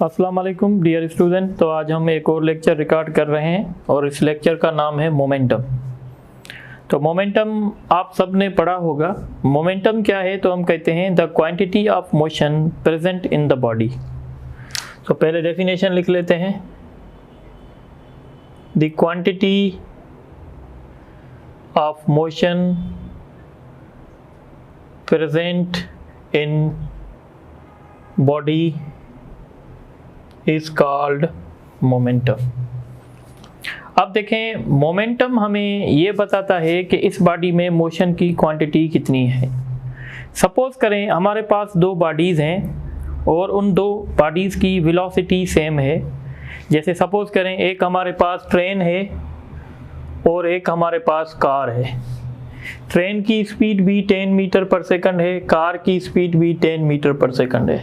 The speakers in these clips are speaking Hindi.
अस्सलाम वालेकुम डियर स्टूडेंट। तो आज हम एक और लेक्चर रिकॉर्ड कर रहे हैं और इस लेक्चर का नाम है मोमेंटम। तो मोमेंटम आप सब ने पढ़ा होगा। मोमेंटम क्या है? तो हम कहते हैं the quantity of motion present in the body. तो पहले डेफिनेशन लिख लेते हैं। The quantity of motion present in body is called momentum। अब देखें, मोमेंटम हमें ये बताता है कि इस बॉडी में मोशन की क्वांटिटी कितनी है। सपोज करें हमारे पास दो बॉडीज़ हैं और उन दो बॉडीज़ की वेलोसिटी सेम है। जैसे सपोज करें एक हमारे पास ट्रेन है और एक हमारे पास कार है। ट्रेन की स्पीड भी 10 मीटर पर सेकंड है, कार की स्पीड भी 10 मीटर पर सेकंड है।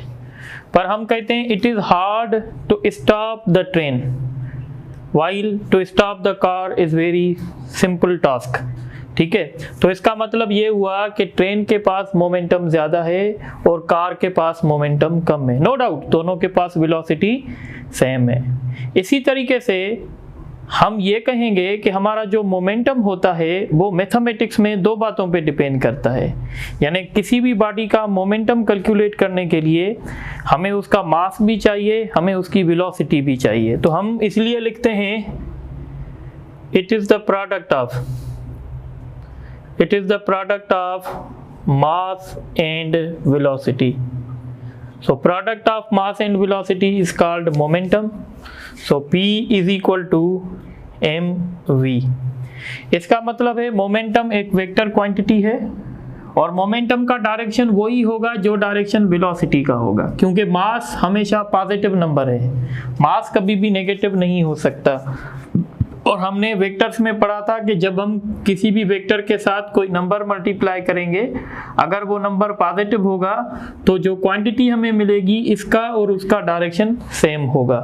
पर हम कहते हैं it is hard to stop the train while to stop the car is very simple task. ठीक है, तो इसका मतलब ये हुआ कि ट्रेन के पास मोमेंटम ज़्यादा है और कार के पास मोमेंटम कम है। नो डाउट दोनों के पास वेलोसिटी सेम है। इसी तरीके से हम ये कहेंगे कि हमारा जो मोमेंटम होता है वो मैथमेटिक्स में दो बातों पे डिपेंड करता है। यानी किसी भी बॉडी का मोमेंटम कैलकुलेट करने के लिए हमें उसका मास भी चाहिए, हमें उसकी वेलोसिटी भी चाहिए। तो हम इसलिए लिखते हैं it is the product of mass and velocity. So product of mass and velocity is called momentum. So P is equal to mv। इसका मतलब है मोमेंटम एक वेक्टर क्वांटिटी है और मोमेंटम का डायरेक्शन वही होगा जो डायरेक्शन वेलोसिटी का होगा, क्योंकि मास हमेशा पॉजिटिव नंबर है, मास कभी भी नेगेटिव नहीं हो सकता। और हमने वेक्टर्स में पढ़ा था कि जब हम किसी भी वेक्टर के साथ कोई नंबर मल्टीप्लाई करेंगे, अगर वो नंबर पॉजिटिव होगा तो जो क्वांटिटी हमें मिलेगी इसका और उसका डायरेक्शन सेम होगा।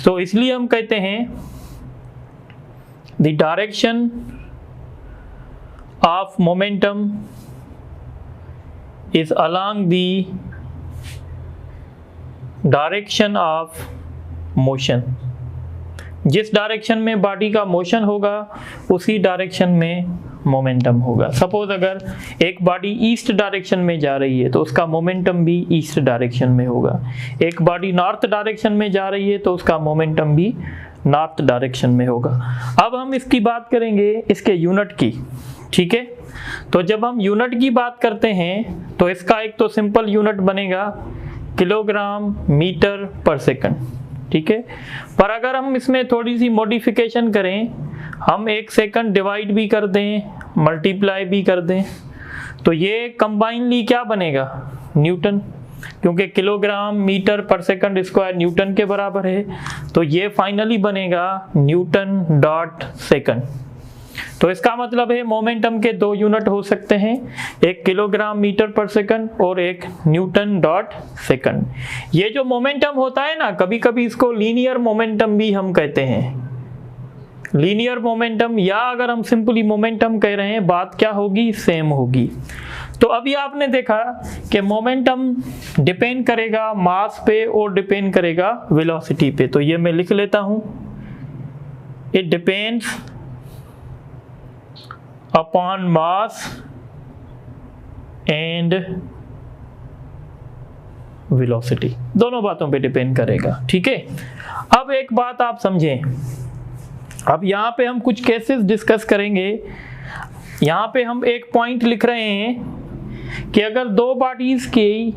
तो इसलिए हम कहते हैं the direction of momentum is along the direction of motion. जिस डायरेक्शन में बॉडी का मोशन होगा उसी डायरेक्शन में मोमेंटम होगा। सपोज अगर एक बॉडी ईस्ट डायरेक्शन में जा रही है तो उसका मोमेंटम भी ईस्ट डायरेक्शन में होगा। एक बॉडी नॉर्थ डायरेक्शन में जा रही है तो उसका मोमेंटम भी नॉर्थ डायरेक्शन में होगा। अब हम इसकी बात करेंगे इसके यूनिट की। ठीक है, तो जब हम यूनिट की बात करते हैं तो इसका एक तो सिंपल यूनिट बनेगा किलोग्राम मीटर पर सेकंड। ठीक है, पर अगर हम इसमें थोड़ी सी मॉडिफिकेशन करें, हम एक सेकंड डिवाइड भी कर दें, मल्टीप्लाई भी कर दें, तो ये कंबाइनली क्या बनेगा? न्यूटन, क्योंकि किलोग्राम मीटर पर सेकंड स्क्वायर न्यूटन के बराबर है। तो ये फाइनली बनेगा न्यूटन डॉट सेकंड। तो इसका मतलब है मोमेंटम के दो यूनिट हो सकते हैं, एक किलोग्राम मीटर पर सेकंड और एक न्यूटन डॉट सेकंड। ये जो मोमेंटम होता है ना, कभी कभी इसको लीनियर मोमेंटम भी हम कहते हैं। लीनियर मोमेंटम, या अगर हम सिंपली मोमेंटम कह रहे हैं, बात क्या होगी? सेम होगी। तो अभी आपने देखा कि मोमेंटम डिपेंड करेगा मास पे और डिपेंड करेगा वेलोसिटी पे। तो ये मैं लिख लेता हूं, it depends upon mass and velocity, दोनों बातों पे डिपेंड करेगा। ठीक है, अब एक बात आप समझें। अब यहाँ पे हम कुछ केसेस डिस्कस करेंगे। यहाँ पे हम एक पॉइंट लिख रहे हैं कि अगर दो बॉडीज की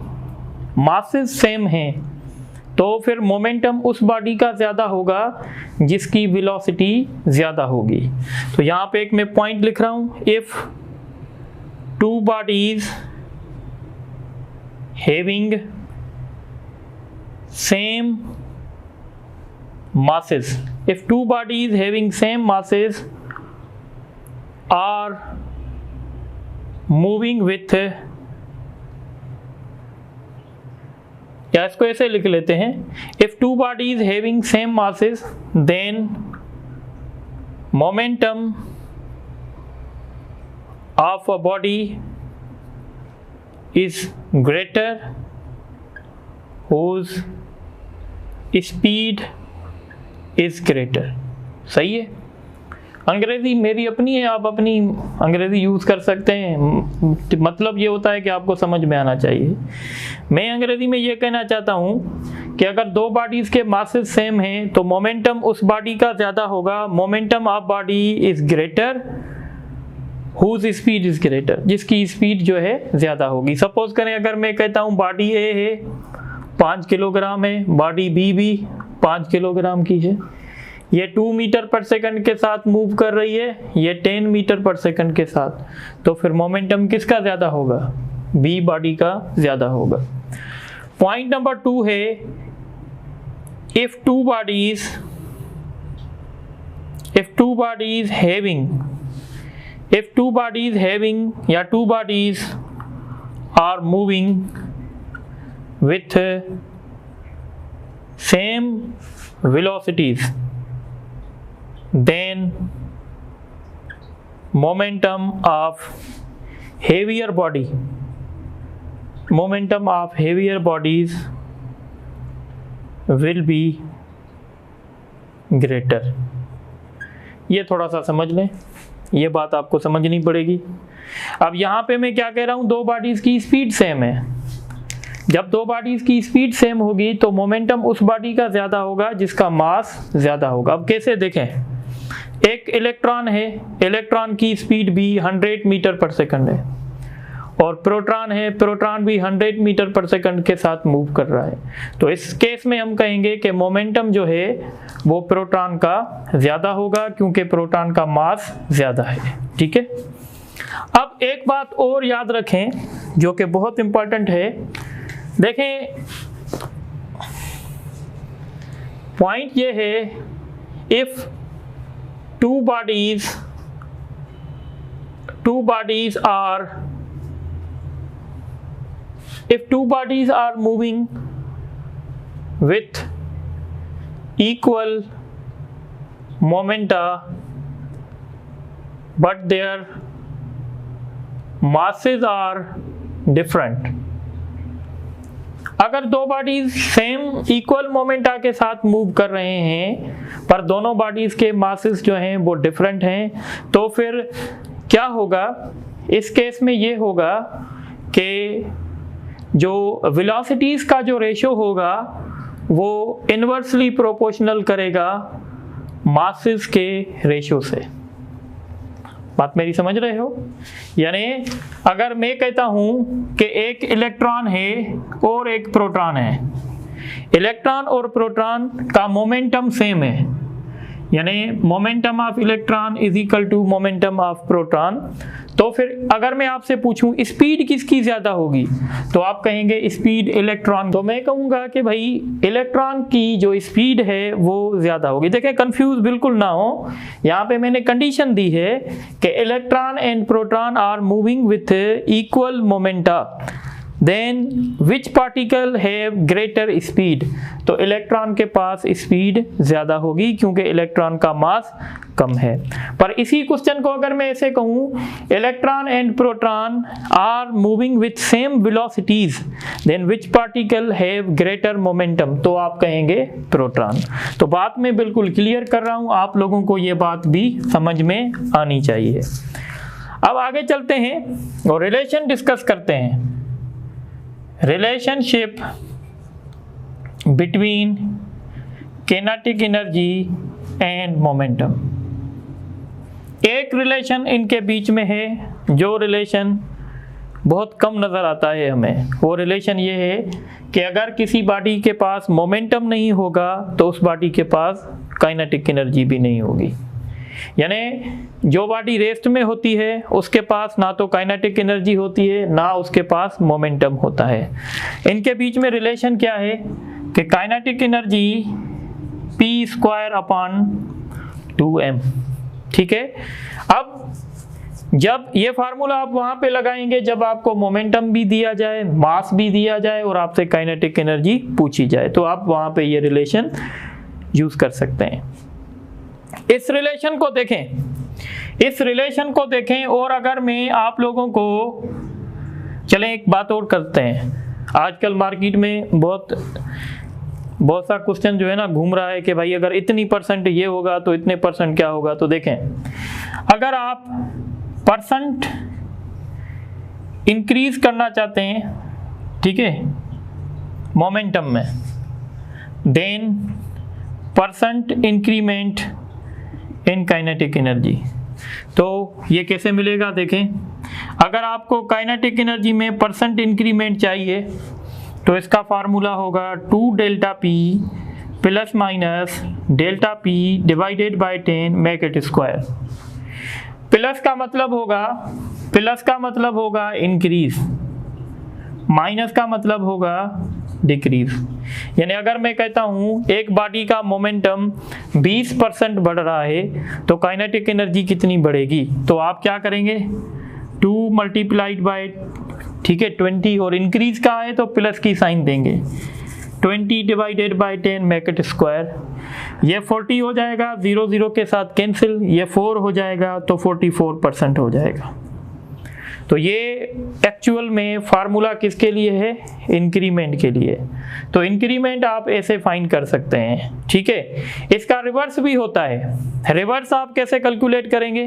मासेस सेम हैं तो फिर मोमेंटम उस बॉडी का ज़्यादा होगा जिसकी वेलोसिटी ज़्यादा होगी। तो यहाँ पे एक मैं पॉइंट लिख रहा हूँ, if two bodies having same masses, if two bodies having same masses are moving with, या इसको ऐसे लिख लेते हैं, if two bodies having same masses then momentum of a body is greater whose speed is greater. सही है। अंग्रेजी मेरी अपनी है, आप अपनी अंग्रेजी यूज़ कर सकते हैं, मतलब ये होता है कि आपको समझ में आना चाहिए। मैं अंग्रेजी में ये कहना चाहता हूँ कि अगर दो बॉडीज़ के मासेस सेम हैं तो मोमेंटम उस बॉडी का ज़्यादा होगा। Momentum of body is greater whose speed is greater, जिसकी स्पीड जो है ज़्यादा होगी। सपोज करें अगर मैं कहता हूँ बॉडी ए है 5 किलोग्राम है, बॉडी बी भी 5 किलोग्राम की है, ये 2 मीटर पर सेकंड के साथ मूव कर रही है, ये 10 मीटर पर सेकंड के साथ, तो फिर मोमेंटम किसका ज़्यादा होगा? बी बॉडी का ज़्यादा होगा। पॉइंट नंबर 2 है if two bodies या two bodies are moving with same velocities, then momentum of heavier bodies will be greater। ये थोड़ा सा समझ लें, ये बात आपको समझनी पड़ेगी। अब यहाँ पे मैं क्या कह रहा हूँ, दो बॉडीज़ की स्पीड सेम है। जब दो बॉडीज़ की स्पीड सेम होगी तो मोमेंटम उस बॉडी का ज़्यादा होगा जिसका मास ज़्यादा होगा। अब कैसे देखें, एक इलेक्ट्रॉन है, इलेक्ट्रॉन की स्पीड भी 100 मीटर पर सेकंड है, और प्रोटॉन है, प्रोटॉन भी 100 मीटर पर सेकंड के साथ मूव कर रहा है। तो इस केस में हम कहेंगे कि मोमेंटम जो है वो प्रोटॉन का ज़्यादा होगा क्योंकि प्रोटॉन का मास ज़्यादा है। ठीक है। अब एक बात और याद रखें जो कि बहुत इंपॉर्टेंट है। देखें, पॉइंट ये है, if two bodies are moving with equal momenta but their masses are different। अगर दो बॉडीज सेम इक्वल मोमेंटा के साथ मूव कर रहे हैं पर दोनों बॉडीज के मासेस जो हैं वो डिफरेंट हैं, तो फिर क्या होगा? इस केस में ये होगा कि जो वेलोसिटीज़ का जो रेशो होगा वो इन्वर्सली प्रोपोर्शनल करेगा मासेस के रेशो से। बात मेरी समझ रहे हो? यानी अगर मैं कहता हूं कि एक इलेक्ट्रॉन है और एक प्रोटॉन है, इलेक्ट्रॉन और प्रोटॉन का मोमेंटम सेम है, यानी momentum of electron is equal to momentum of proton, तो फिर अगर मैं आपसे पूछूं स्पीड किसकी ज़्यादा होगी तो आप कहेंगे स्पीड इलेक्ट्रॉन। तो मैं कहूँगा कि भाई इलेक्ट्रॉन की जो स्पीड है वो ज़्यादा होगी। देखें, कंफ्यूज बिल्कुल ना हो, यहाँ पे मैंने कंडीशन दी है कि electron and proton are moving with equal momenta, then which particle have greater speed, तो इलेक्ट्रॉन के पास स्पीड ज़्यादा होगी क्योंकि इलेक्ट्रॉन का मास कम है। पर इसी क्वेश्चन को अगर मैं ऐसे कहूँ, electron and proton are moving with same velocities, then which particle have greater momentum, तो आप कहेंगे प्रोटॉन। तो बात मैं बिल्कुल क्लियर कर रहा हूँ, आप लोगों को ये बात भी समझ में आनी चाहिए। अब आगे चलते हैं और रिलेशन डिस्कस करते हैं। Relationship between kinetic energy and momentum. एक रिलेशन इनके बीच में है जो रिलेशन बहुत कम नज़र आता है हमें। वो रिलेशन ये है कि अगर किसी बॉडी के पास मोमेंटम नहीं होगा तो उस बॉडी के पास काइनेटिक एनर्जी भी नहीं होगी। यानी जो बॉडी रेस्ट में होती है उसके पास ना तो काइनेटिक एनर्जी होती है ना उसके पास मोमेंटम होता है। इनके बीच में रिलेशन क्या है कि काइनेटिक एनर्जी p²/2m। ठीक है। अब जब ये फार्मूला आप वहां पे लगाएंगे जब आपको मोमेंटम भी दिया जाए, मास भी दिया जाए और आपसे काइनेटिक एनर्जी पूछी जाए, तो आप वहां पे ये रिलेशन यूज कर सकते हैं। इस रिलेशन को देखें और अगर मैं आप लोगों को, चलें एक बात और करते हैं। आजकल मार्केट में बहुत बहुत सा क्वेश्चन जो है ना घूम रहा है कि भाई अगर इतनी परसेंट ये होगा तो इतने परसेंट क्या होगा। तो देखें, अगर आप परसेंट इंक्रीज करना चाहते हैं, ठीक है, मोमेंटम में, then percent increment in kinetic energy. तो ये कैसे मिलेगा, देखें, अगर आपको काइनेटिक एनर्जी में परसेंट इंक्रीमेंट चाहिए तो इसका फार्मूला होगा 2 delta P plus minus delta P divided by 10 make it square. Plus का मतलब होगा इंक्रीज, माइनस का मतलब होगा डिक्रीज। यानी अगर मैं कहता हूँ एक बॉडी का मोमेंटम 20% बढ़ रहा है तो काइनेटिक एनर्जी कितनी बढ़ेगी, तो आप क्या करेंगे, 2 मल्टीप्लाइड बाय, ठीक है, 20, और इंक्रीज का है तो प्लस की साइन देंगे, 20 divided by 10 make it square. ये 40 हो जाएगा, 0 0 के साथ कैंसिल, ये 4 हो जाएगा तो 44% हो जाएगा। तो ये एक्चुअल में फार्मूला किसके लिए है, इंक्रीमेंट के लिए। तो इंक्रीमेंट आप ऐसे फाइंड कर सकते हैं, ठीक है। इसका रिवर्स भी होता है। रिवर्स आप कैसे कैलकुलेट करेंगे,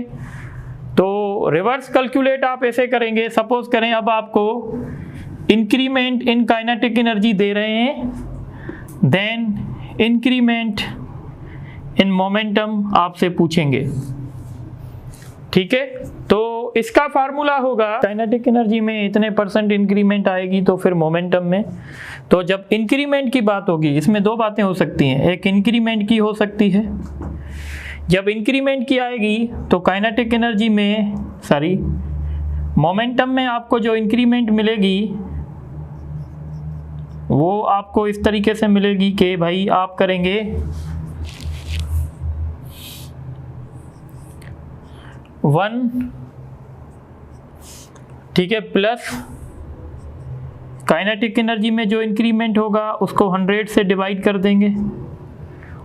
तो रिवर्स कैलकुलेट आप ऐसे करेंगे, सपोज करें अब आपको इंक्रीमेंट इन काइनेटिक एनर्जी दे रहे हैं, देन इंक्रीमेंट इन मोमेंटम आपसे पूछेंगे, ठीक है। तो इसका फार्मूला होगा, काइनेटिक एनर्जी में इतने परसेंट इंक्रीमेंट आएगी तो फिर मोमेंटम में। तो जब इंक्रीमेंट की बात होगी, इसमें दो बातें हो सकती हैं, एक इंक्रीमेंट की हो सकती है, जब इंक्रीमेंट की आएगी तो काइनेटिक एनर्जी में, सॉरी, मोमेंटम में आपको जो इंक्रीमेंट मिलेगी वो आपको इस तरीके से मिलेगी कि भाई आप करेंगे 1, ठीक है, प्लस काइनेटिक एनर्जी में जो इंक्रीमेंट होगा उसको 100 से डिवाइड कर देंगे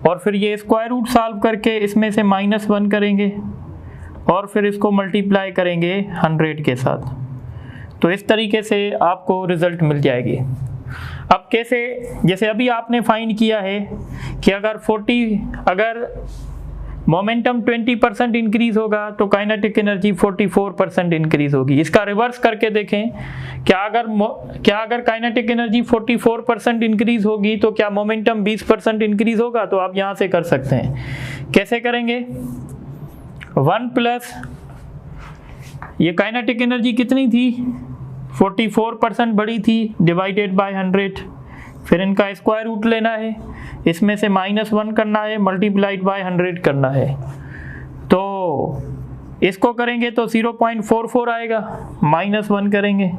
और फिर ये स्क्वायर रूट सॉल्व करके इसमें से -1 करेंगे और फिर इसको मल्टीप्लाई करेंगे 100 के साथ। तो इस तरीके से आपको रिजल्ट मिल जाएगी। अब कैसे, जैसे अभी आपने फाइंड किया है कि अगर मोमेंटम 20% इंक्रीज होगा तो काइनेटिक एनर्जी 44% इंक्रीज होगी। इसका रिवर्स करके देखें, क्या अगर काइनेटिक एनर्जी 44% इंक्रीज होगी तो क्या मोमेंटम 20% इंक्रीज होगा। तो आप यहाँ से कर सकते हैं, कैसे करेंगे, 1 प्लस ये काइनेटिक एनर्जी कितनी थी, 44% बढ़ी थी, डिवाइडेड बाय 100, फिर इनका स्क्वायर रूट लेना है, इसमें से -1 करना है, मल्टीप्लाइड बाय 100 करना है। तो इसको करेंगे तो 0.44 आएगा, -1 करेंगे,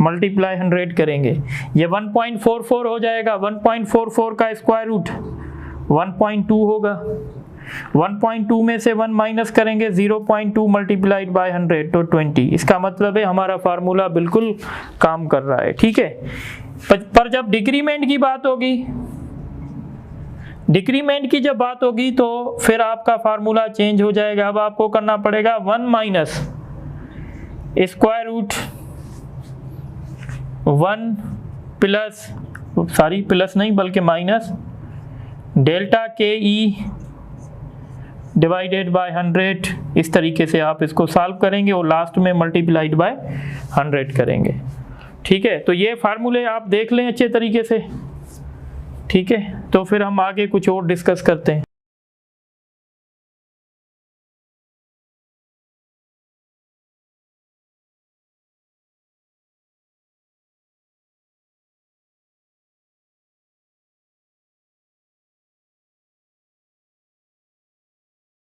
मल्टीप्लाई 100 करेंगे, ये 1.44 हो जाएगा। 1.44 का स्क्वायर रूट 1.2 होगा, 1.2 में से 1 माइनस करेंगे, 0.2 मल्टीप्लाइड बाय 100 तो 20। इसका मतलब है हमारा फार्मूला बिल्कुल काम कर रहा है, ठीक है। पर जब डिक्रीमेंट की बात होगी, डिक्रीमेंट की जब बात होगी तो फिर आपका फार्मूला चेंज हो जाएगा। अब आपको करना पड़ेगा 1 minus square root 1 plus, sorry plus नहीं बल्कि माइनस डेल्टा के ई डिवाइडेड बाय 100। इस तरीके से आप इसको सॉल्व करेंगे और लास्ट में मल्टीप्लाइड बाय 100 करेंगे, ठीक है। तो ये फार्मूले आप देख लें अच्छे तरीके से, ठीक है। तो फिर हम आगे कुछ और डिस्कस करते हैं।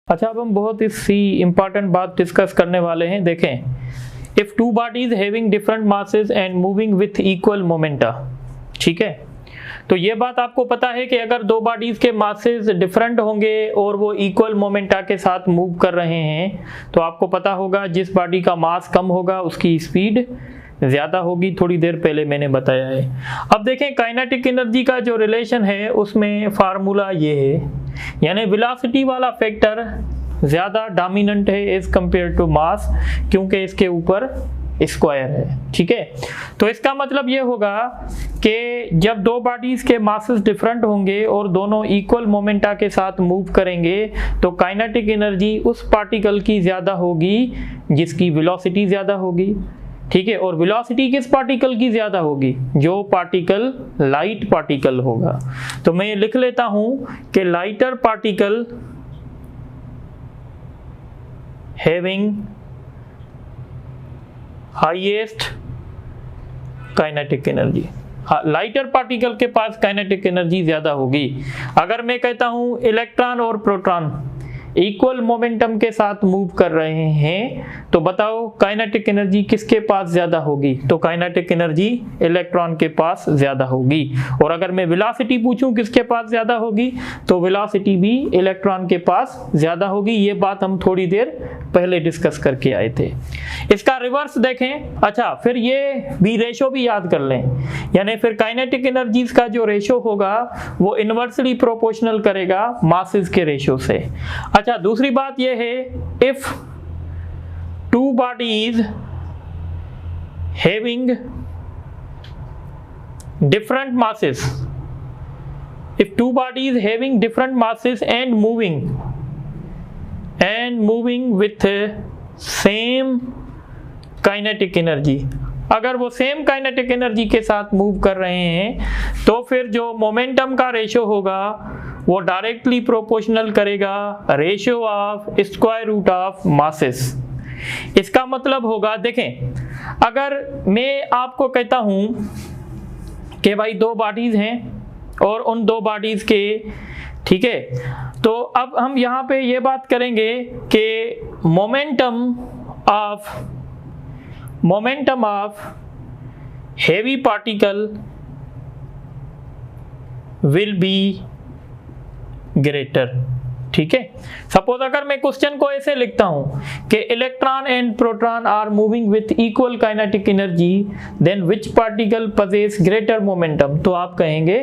अच्छा, अब हम बहुत सी इंपॉर्टेंट बात डिस्कस करने वाले हैं। देखें, if two bodies having different masses and moving with equal momenta, ठीक है। तो ये बात आपको पता है कि अगर दो बॉडीज के मासेस डिफरेंट होंगे और वो इक्वल मोमेंटा के साथ मूव कर रहे हैं तो आपको पता होगा जिस बॉडी का मास कम होगा उसकी स्पीड ज़्यादा होगी। थोड़ी देर पहले मैंने बताया है। अब देखें, काइनेटिक एनर्जी का जो रिलेशन है उसमें फार्मूला ये है, यानी वेलोसिटी वाला फैक्टर ज़्यादा डोमिनेंट है एज कंपेयर टू मास, क्योंकि इसके ऊपर स्क्वायर है। ठीक है, तो इसका मतलब ये होगा कि जब दो बॉडीज के मासेस डिफरेंट होंगे और दोनों इक्वल मोमेंटा के साथ मूव करेंगे तो काइनेटिक एनर्जी उस पार्टिकल की ज़्यादा होगी जिसकी वेलोसिटी ज़्यादा होगी। ठीक है, और वेलोसिटी किस पार्टिकल की ज़्यादा होगी? जो पार्टिकल लाइट पार्टिकल होगा। तो मैं ये लिख लेता हूँ कि lighter particle having highest kinetic energy. Lighter particle के पास काइनेटिक एनर्जी ज़्यादा होगी। अगर मैं कहता हूँ इलेक्ट्रॉन और प्रोटॉन इक्वल मोमेंटम के साथ मूव कर रहे हैं तो बताओ काइनेटिक एनर्जी किसके पास ज़्यादा होगी? तो काइनेटिक एनर्जी इलेक्ट्रॉन के पास ज़्यादा होगी। और अगर मैं वेलोसिटी पूछूं किसके पास ज़्यादा होगी तो वेलोसिटी भी इलेक्ट्रॉन के पास ज़्यादा होगी। ये बात हम थोड़ी देर पहले डिस्कस करके आए थे। इसका रिवर्स देखें। अच्छा, फिर ये भी रेशो भी याद कर लें, यानी फिर काइनेटिक एनर्जीज का जो रेशो होगा वो इनवर्सली प्रोपोर्शनल करेगा मासेस के रेशो से। अच्छा, दूसरी बात यह है if two bodies having different masses, if two bodies having different masses and moving with same kinetic energy, अगर वो सेम काइनेटिक एनर्जी के साथ मूव कर रहे हैं तो फिर जो मोमेंटम का रेशो होगा वो डायरेक्टली प्रोपोर्शनल करेगा ratio of square root of masses. इसका मतलब होगा, देखें, अगर मैं आपको कहता हूं कि भाई दो बॉडीज हैं और उन दो बॉडीज के, ठीक है, तो अब हम यहां पे ये बात करेंगे कि momentum of heavy particle will be greater. ठीक है, सपोज अगर मैं क्वेश्चन को ऐसे लिखता हूं कि electron and proton are moving with equal kinetic energy then which particle possess greater momentum, तो आप कहेंगे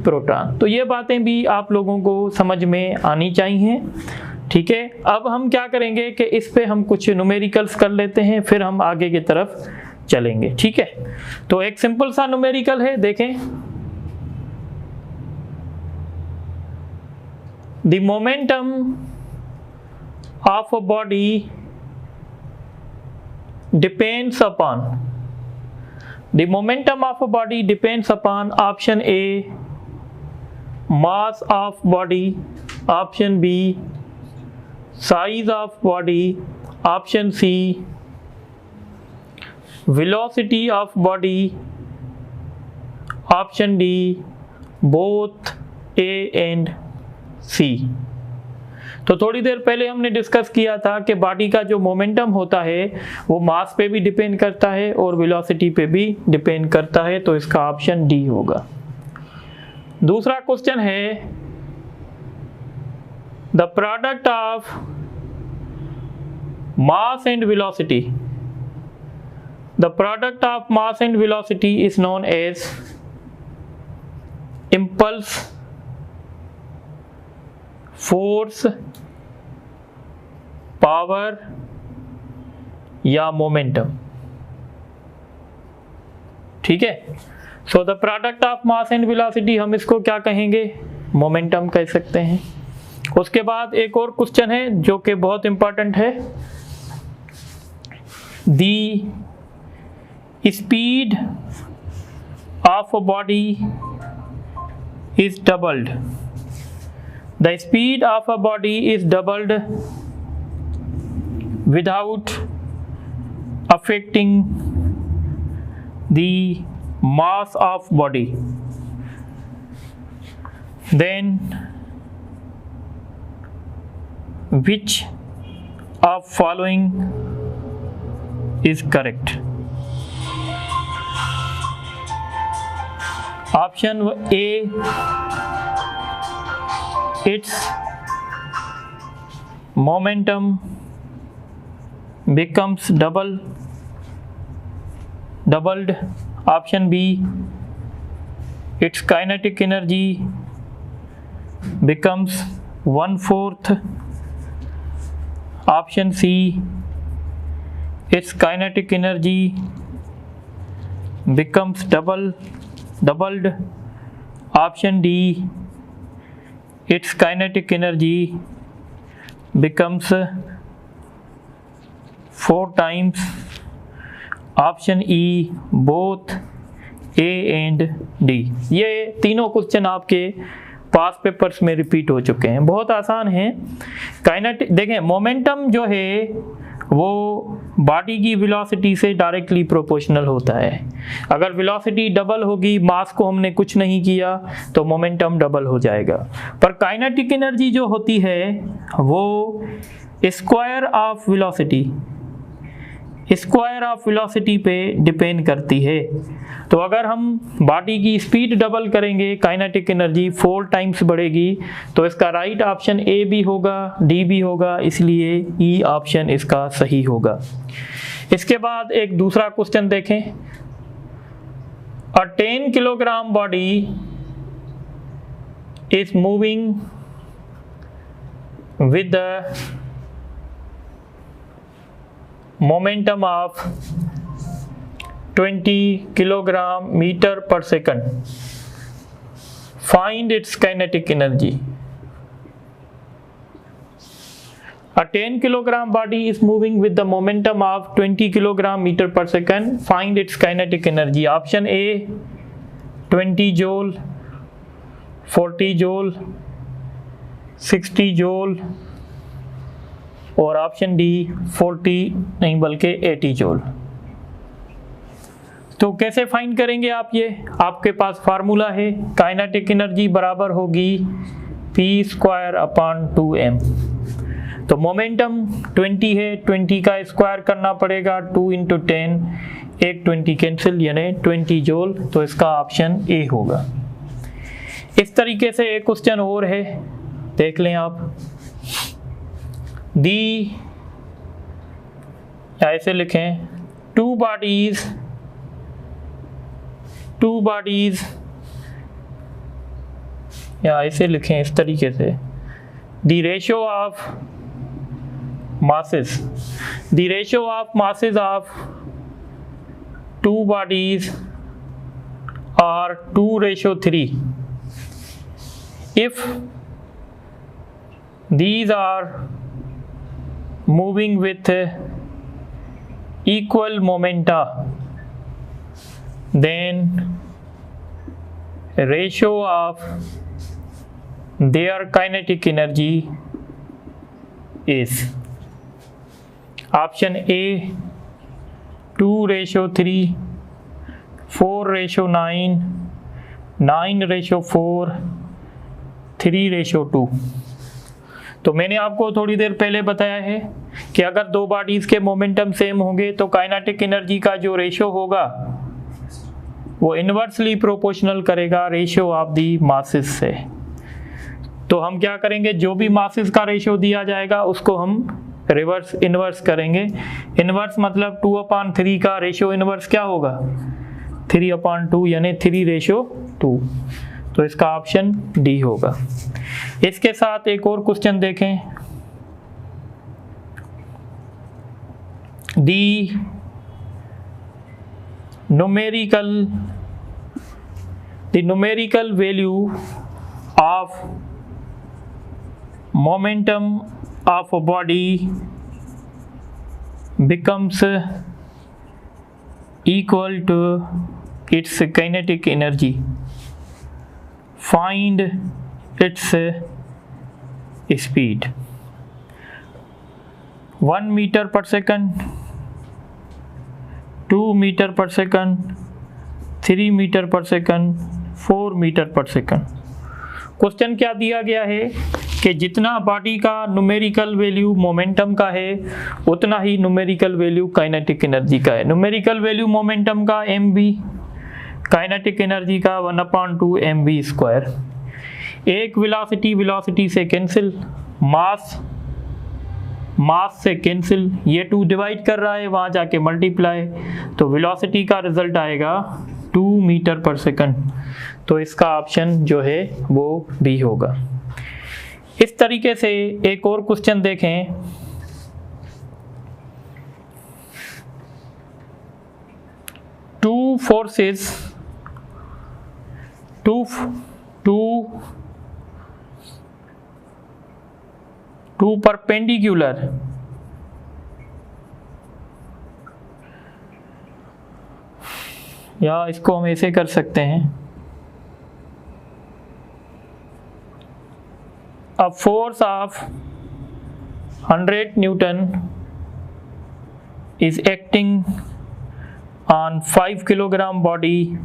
प्रोटॉन। तो ये बातें भी आप लोगों को समझ में आनी चाहिए। ठीक है, अब हम क्या करेंगे कि इस पे हम कुछ न्यूमेरिकल्स कर लेते हैं, फिर हम आगे की तरफ चलेंगे। ठीक है, तो एक सिंपल सा न्यूमेरिकल है, देखें। The momentum of a body depends upon option A mass of body, option B size of body, option C velocity of body, option D both A and C। तो थोड़ी देर पहले हमने डिस्कस किया था कि बॉडी का जो मोमेंटम होता है वो मास पे भी डिपेंड करता है और वेलोसिटी पे भी डिपेंड करता है, तो इसका ऑप्शन डी होगा। दूसरा क्वेश्चन है the product of mass and velocity, the product of mass and velocity is known as impulse, force, power या मोमेंटम। ठीक है, so the product of mass and velocity हम इसको क्या कहेंगे? मोमेंटम कह सकते हैं। उसके बाद एक और क्वेश्चन है जो कि बहुत इंपॉर्टेंट है, the speed of a body is doubled, the speed of a body is doubled without affecting the mass of body, then which of following is correct? Option A, its momentum becomes doubled. Option B, its kinetic energy becomes 1/4. Option C, its kinetic energy becomes doubled. Option D, its kinetic energy becomes 4 times. Option E, both A and D। ये तीनों क्वेश्चन आपके पास पेपर्स में रिपीट हो चुके हैं, बहुत आसान है। काइनेटिक देखें, मोमेंटम जो है वो बॉडी की वेलोसिटी से डायरेक्टली प्रोपोर्शनल होता है। अगर वेलोसिटी डबल होगी, मास को हमने कुछ नहीं किया, तो मोमेंटम डबल हो जाएगा। पर काइनेटिक एनर्जी जो होती है वो स्क्वायर ऑफ वेलोसिटी पे डिपेंड करती है। तो अगर हम बॉडी की स्पीड डबल करेंगे, काइनेटिक एनर्जी 4 टाइम्स बढ़ेगी। तो इसका राइट ऑप्शन ए भी होगा, डी भी होगा, इसलिए ई ऑप्शन इसका सही होगा। इसके बाद एक दूसरा क्वेश्चन देखें। अ 10 kilogram body is moving with the momentum of 20 kilogram meter per second. Find its kinetic energy. A 10 kilogram body is moving with the momentum of 20 kilogram meter per second. Find its kinetic energy. Option A, 20 joule, 40 joule, 60 joule, और ऑप्शन डी 40 नहीं बल्कि 80 जूल। तो कैसे फाइंड करेंगे आप ये? आपके पास फार्मूला है, काइनेटिक एनर्जी बराबर होगी p²/2m। तो मोमेंटम 20 है, 20 का स्क्वायर करना पड़ेगा, 2 × 10, एक 20 कैंसिल यानी 20 जूल। तो इसका ऑप्शन ए होगा। इस तरीके से एक क्वेश्चन और है, देख लें आप। दी ऐसे लिखें, टू बॉडीज या ऐसे लिखें इस तरीके से, the ratio of masses of two bodies are 2:3 if these are moving with equal momenta, then ratio of their kinetic energy is option A 2:3, 4:9, 9:4, 3:2। तो मैंने आपको थोड़ी देर पहले बताया है कि अगर दो बॉडीज के मोमेंटम सेम होंगे तो काइनेटिक एनर्जी का जो रेशियो होगा वो इन्वर्सली प्रोपोर्शनल करेगा रेशियो ऑफ दी मासेस से। तो हम क्या करेंगे, जो भी मासेस का रेशियो दिया जाएगा उसको हम इन्वर्स करेंगे। इन्वर्स मतलब 2/3 का रेशियो इन्वर्स क्या होगा, 3/2 यानी 3:2। तो इसका ऑप्शन डी होगा। इसके साथ एक और क्वेश्चन देखें। The numerical value of momentum of a body becomes equal to its kinetic energy. Find its speed. 1 meter per second, 2 meter per second, 3 meter per second, 4 meter per second। Question क्या दिया गया है कि जितना बॉडी का न्यूमेरिकल वैल्यू मोमेंटम का है उतना ही न्यूमेरिकल वैल्यू काइनेटिक एनर्जी का है। न्यूमेरिकल वैल्यू मोमेंटम का mv, काइनेटिक एनर्जी का 1/2 mv²। एक वेलोसिटी से कैंसिल, मास से कैंसिल, ये 2 डिवाइड कर रहा है, वहाँ जाके मल्टीप्लाई, तो वेलोसिटी का रिजल्ट आएगा 2 मीटर पर सेकंड। तो इसका ऑप्शन जो है वो बी होगा। इस तरीके से एक और क्वेश्चन देखें। forces, two perpendicular या इसको हम ऐसे कर सकते हैं, a force of 100 Newton is acting on 5 kilogram body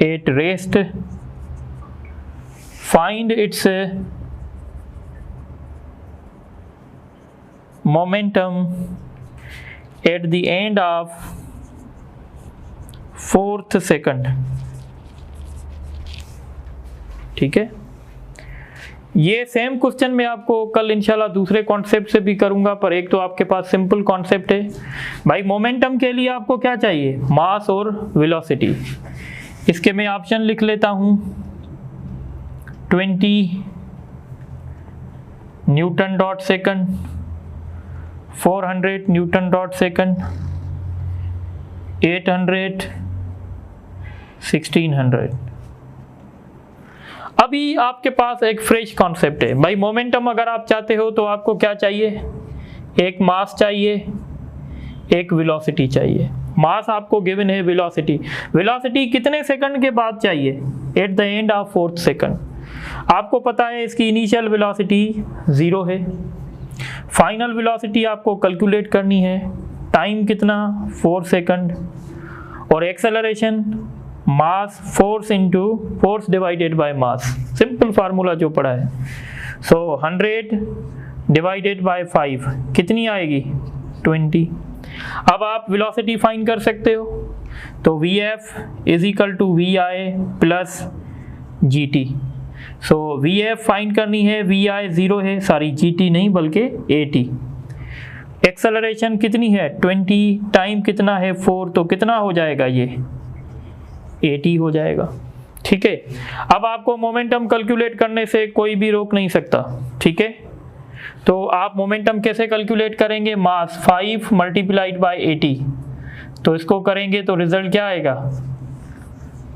at rest. Find its momentum at the end of 4th second. ठीक है, ये सेम क्वेश्चन मैं आपको कल इंशाल्लाह दूसरे कॉन्सेप्ट से भी करूंगा, पर एक तो आपके पास सिंपल कॉन्सेप्ट है। भाई मोमेंटम के लिए आपको क्या चाहिए, मास और वेलोसिटी। इसके मैं ऑप्शन लिख लेता हूं, 20 Newton dot second, 400 Newton dot second, 800, 1600। अभी आपके पास एक फ्रेश कॉन्सेप्ट है। भाई मोमेंटम अगर आप चाहते हो तो आपको क्या चाहिए, एक मास चाहिए, एक वेलोसिटी चाहिए। मास आपको गिवन है, वेलोसिटी कितने सेकंड के बाद चाहिए, at the end of 4th second. आपको पता है इसकी इनिशियल वेलोसिटी 0 है, फाइनल वेलोसिटी आपको कैलकुलेट करनी है, टाइम कितना 4 सेकंड, और acceleration mass force divided by mass, simple formula जो पढ़ा है। सो 100 डिवाइडेड बाय 5 कितनी आएगी, 20। अब आप वेलोसिटी फाइंड कर सकते हो, तो Vf is equal to Vi plus GT। So Vf find करनी है, Vi 0 है, सॉरी GT नहीं बल्कि AT। एक्सेलरेशन कितनी है 20, टाइम कितना है 4, तो कितना हो जाएगा ये 80 हो जाएगा। ठीक है, अब आपको मोमेंटम कैलकुलेट करने से कोई भी रोक नहीं सकता। ठीक है, तो आप मोमेंटम कैसे कैलकुलेट करेंगे, मास 5 मल्टीप्लाइड बाय 80, तो इसको करेंगे तो रिजल्ट क्या आएगा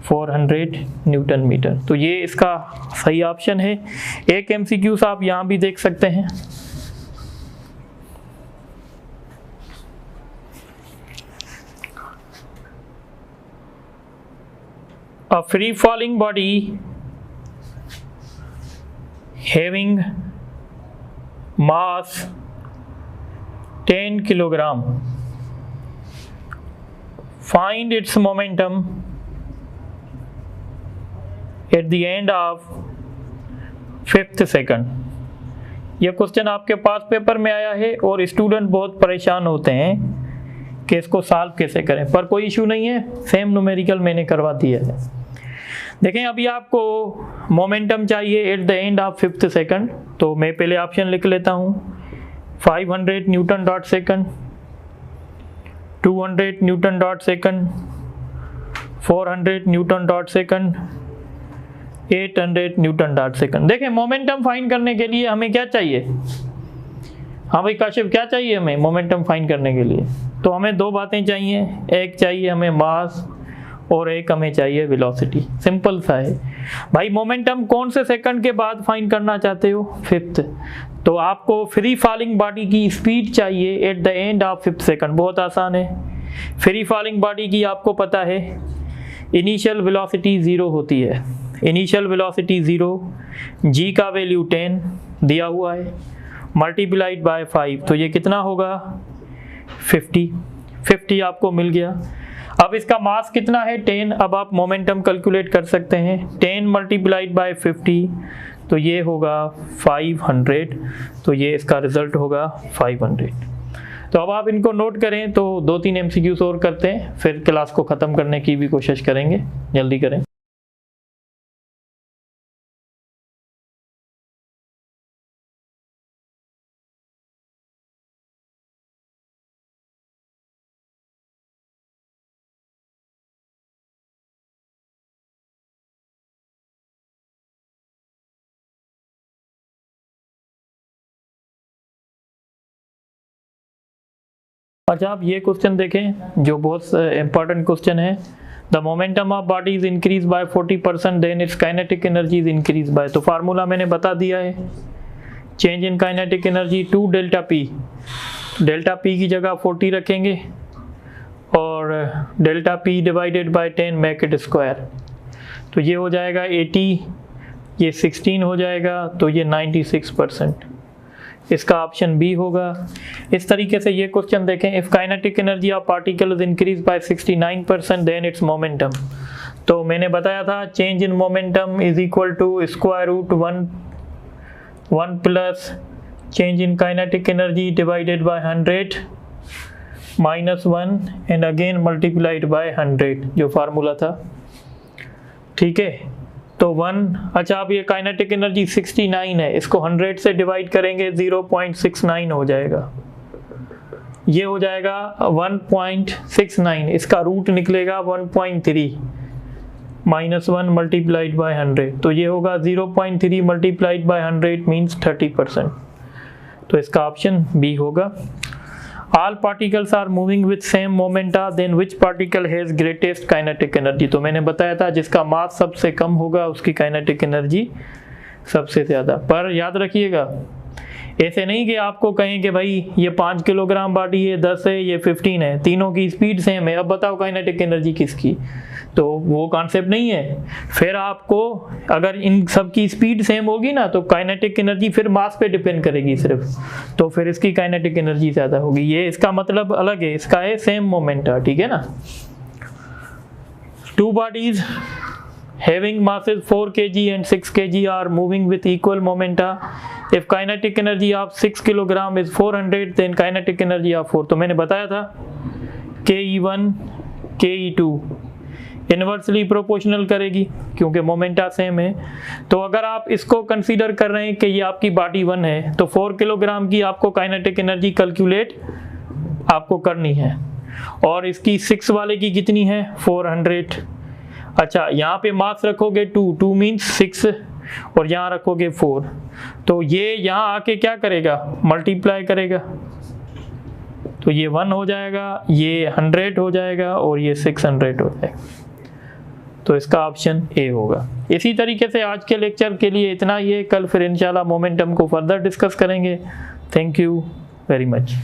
400 न्यूटन मीटर। तो ये इसका सही ऑप्शन है। एक MCQs आप यहाँ भी देख सकते हैं। A free falling body having mass 10 kilogram, find its momentum at the end of 5th second। यह क्वेश्चन आपके पास पेपर में आया है और स्टूडेंट बहुत परेशान होते हैं कि इसको सॉल्व कैसे करें, पर कोई इशू नहीं है, सेम न्यूमेरिकल मैंने करवा दिया है। देखें, अभी आपको मोमेंटम चाहिए at the end of 5th second, तो मैं पहले ऑप्शन लिख लेता हूँ, 500 Newton dot second, 200 Newton dot second, 400 Newton dot second, 800 Newton dot second. देखें, मोमेंटम फाइंड करने के लिए हमें क्या चाहिए, हाँ भाई काशिफ क्या चाहिए हमें मोमेंटम फाइंड करने के लिए, तो हमें दो बातें चाहिए, एक चाहिए हमें मास और एक हमें चाहिए वेलोसिटी। सिंपल सा है भाई। मोमेंटम कौन से सेकंड के बाद फाइंड करना चाहते हो, 5th, तो आपको फ्री फॉलिंग बॉडी की स्पीड चाहिए at the end of 5th second. बहुत आसान है, फ्री फॉलिंग बॉडी की आपको पता है इनिशियल वेलोसिटी 0 होती है, इनिशियल वेलोसिटी 0, g का वैल्यू 10 दिया हुआ है, मल्टीप्लाइड बाय 5, तो ये कितना होगा 50 आपको मिल गया। अब इसका मास कितना है 10, अब आप मोमेंटम कैलकुलेट कर सकते हैं, 10 मल्टीप्लाइड बाय 50, तो ये होगा 500, तो ये इसका रिजल्ट होगा 500। तो अब आप इनको नोट करें, तो 2-3 MCQs और करते हैं, फिर क्लास को ख़त्म करने की भी कोशिश करेंगे, जल्दी करें। अच्छा, आप ये क्वेश्चन देखें जो बहुत इंपॉर्टेंट क्वेश्चन है। The momentum of body is increase by 40%, then its kinetic energy is increase by, तो फार्मूला मैंने बता दिया है, change in kinetic energy to delta P. Delta P की जगह 40 रखेंगे और delta P divided by 10 make it square, तो ये हो जाएगा 80, ये 16 हो जाएगा, तो ये 96%। इसका ऑप्शन बी होगा। इस तरीके से ये क्वेश्चन देखें, if kinetic energy of particle is increase by 69% then its momentum, तो मैंने बताया था change in momentum is equal to square root 1 plus change in kinetic energy divided by 100 minus 1 and again multiplied by 100, जो फार्मूला था। ठीक है, तो 1, अच्छा अब ये काइनेटिक एनर्जी 69 है, इसको 100 से डिवाइड करेंगे 0.69 हो जाएगा, ये हो जाएगा 1.69, इसका रूट निकलेगा 1.3 माइनस 1 मल्टीप्लाइड बाय 100, तो ये होगा 0.3 मल्टीप्लाइड बाय 100 मीन्स 30%, तो इसका ऑप्शन बी होगा। All particles are moving with same momenta, then which particle has greatest kinetic energy? तो मैंने बताया था जिसका मास सबसे कम होगा उसकी काइनेटिक एनर्जी सबसे ज़्यादा। पर याद रखिएगा, ऐसे नहीं कि आपको कहें कि भाई ये 5 किलोग्राम बॉडी है, 10 है, ये 15 है, तीनों की स्पीड सेम है, अब बताओ काइनेटिक एनर्जी किसकी, तो वो कॉन्सेप्ट नहीं है। फिर आपको अगर इन सब की स्पीड सेम होगी ना, तो काइनेटिक एनर्जी फिर मास पे डिपेंड करेगी सिर्फ, तो फिर इसकी काइनेटिक एनर्जी ज़्यादा होगी, ये इसका मतलब अलग है, इसका है सेम मोमेंटा। ठीक है ना। 2 bodies having masses 4 kg and 6 kg are moving with equal momenta. If kinetic energy of 6 kilogram is 400, then kinetic energy of 4, तो मैंने बताया था ke1 ke2 इन्वर्सली प्रोपोर्शनल करेगी क्योंकि मोमेंटा सेम है। तो अगर आप इसको कंसीडर कर रहे हैं कि ये आपकी बॉडी 1 है, तो 4 किलोग्राम की आपको काइनेटिक एनर्जी कैलकुलेट आपको करनी है, और इसकी 6 वाले की कितनी है 400। अच्छा, यहाँ पे मास रखोगे 2 मीन्स 6 और यहाँ रखोगे 4, तो ये यहाँ आके क्या करेगा मल्टीप्लाई करेगा, तो ये 1 हो जाएगा, ये 100 हो जाएगा और ये 600 हो जाएगा, तो इसका ऑप्शन ए होगा। इसी तरीके से आज के लेक्चर के लिए इतना ही है, कल फिर इंशाल्लाह मोमेंटम को फर्दर डिस्कस करेंगे। Thank you very much.